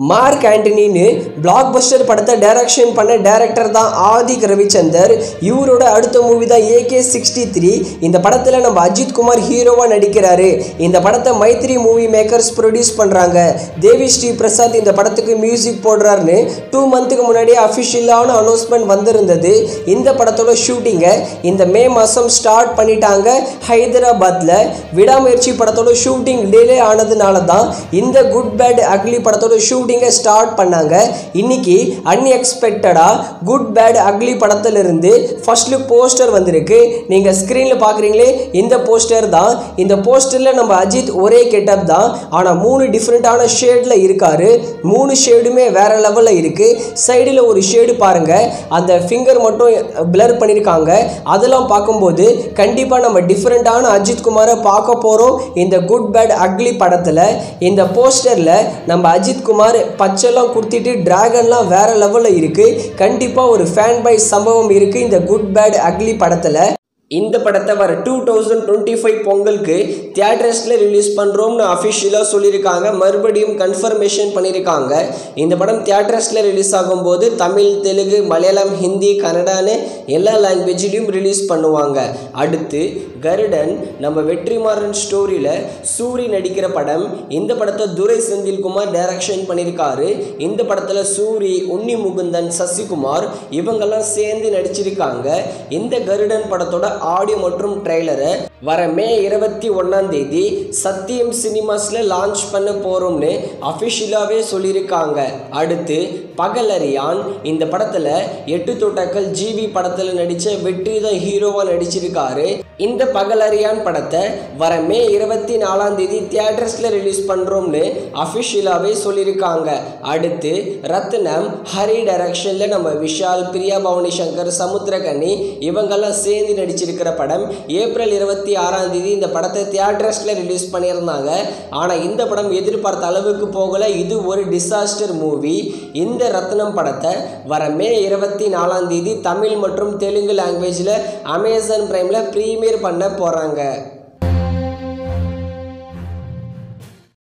Mark ஆண்டனின்னு black Bastar படத்தை direction பண்ண director தான் ஆதிக் ரவிச்சந்தர். இவரோட அடுத்த மூவி தான் AK-63. இந்த படத்தில் நம்ம அஜித் குமார் ஹீரோவாக நடிக்கிறாரு. இந்த படத்தை மைத்ரி மூவி மேக்கர்ஸ் ப்ரொடியூஸ் பண்ணுறாங்க. தேவி ஸ்ரீ பிரசாத் இந்த படத்துக்கு மியூசிக் போடுறாருன்னு 2 மந்த்துக்கு முன்னாடியே அஃபிஷியலான அனௌன்ஸ்மெண்ட் வந்திருந்தது. இந்த படத்தோட ஷூட்டிங்கை இந்த மே மாதம் ஸ்டார்ட் பண்ணிட்டாங்க ஹைதராபாத்தில். விடாமுயற்சி படத்தோட ஷூட்டிங் டிலே ஆனதுனால தான் இந்த குட் பேட் அக்லி படத்தோட ஷூட்டிங்கை ஸ்டார்ட் பண்ணாங்க. இன்னைக்கு அன்எக்ஸ்பெக்டடா குட் பேட் அக்லி படத்திலிருந்து ஃபர்ஸ்ட் லுக் போஸ்டர் வந்திருக்கு. நீங்க ஸ்கிரீன்ல பாக்குறீங்களே, இந்த போஸ்டர் தான். இந்த போஸ்டர்ல நம்ம அஜித் ஒரே கெட்டப் தான், ஆனா 3 டிஃப்ரெண்டான ஷேட்ல இருக்காரு. 3 ஷேடுமே வேற லெவல்ல இருக்கு. சைடுல ஒரு ஷேடு பாருங்க, அந்த ஃபிங்கர் மட்டும் பிளர் பண்ணிருக்காங்க. அதெல்லாம் பார்க்கும்போது கண்டிப்பா நம்ம டிஃப்ரெண்டான அஜித் குமாரை பார்க்க போறோம் இந்த குட் பேட் அக்லி படத்துல. இந்த போஸ்டர்ல நம்ம அஜித் குமார் பச்செல்லாம் குடுத்திட்டு டிராகன்லாம் வேற லெவல்ல இருக்கு. கண்டிப்பா ஒரு ஃபேன் பை சம்பவம் இருக்கு இந்த குட் பேட் அக்லி படத்துல. இந்த படத்தை வர 2025 பொங்கலுக்கு தியேட்டர்ஸில் ரிலீஸ் பண்ணுறோம்னு அஃபிஷியலாக சொல்லியிருக்காங்க. மறுபடியும் கன்ஃபர்மேஷன் பண்ணியிருக்காங்க. இந்த படம் தியேட்டர்ஸில் ரிலீஸ் ஆகும்போது தமிழ், தெலுங்கு, மலையாளம், ஹிந்தி, கன்னடான்னு எல்லா லாங்குவேஜ்லையும் ரிலீஸ் பண்ணுவாங்க. அடுத்து கருடன் நம்ம வெற்றிமாறன் ஸ்டோரியில் சூரி நடிக்கிற படம். இந்த படத்தை துரை செந்தில்குமார் டைரக்ஷன் பண்ணியிருக்காரு. இந்த படத்தில் சூரி, உன்னி முகுந்தன், சசிகுமார் இவங்கெல்லாம் சேர்ந்து நடிச்சிருக்காங்க. இந்த கருடன் படத்தோட ஆடியோ மற்றும் ட்ரெய்லரை வர மே 21 சத்தியம் சினிமாஸ்ல லான்ச் பண்ண போறோம்னு அஃபிஷியலாவே சொல்லியிருக்காங்க. அடுத்து பகலரியான். இந்த படத்துல 8 தோட்டக்கள் ஜிவி படத்துல நடிச்ச வெற்றி தான் ஹீரோவா நடிச்சிருக்காரு. இந்த பகலரியான் படத்தை வர மே 24 தியேட்டர்ஸ்ல ரிலீஸ் பண்றோம்னு அஃபிஷியலாவே சொல்லியிருக்காங்க. அடுத்து ரத்னம் ஹரி டைரக்ஷன்ல நம்ம விஷால், பிரியா பவானி சங்கர், சமுத்திரகனி இவங்கெல்லாம் சேர்ந்து நடிச்சிருக்கிற படம். ஏப்ரல் 26 இந்த படத்தை தியேட்டர்ஸ்ல ரிலீஸ் பண்ணியிருந்தாங்க. ஆனா இந்த படம் எதிர்பார்த்த அளவுக்கு போகல. இது ஒரு டிசாஸ்டர் மூவி. இந்த ரத்னம் படத்தை வர மே 24 தமிழ் மற்றும் தெலுங்கு லாங்குவேஜ்ல அமேசான் பிரைம்ல பிரீமியர் பண்ண போறாங்க.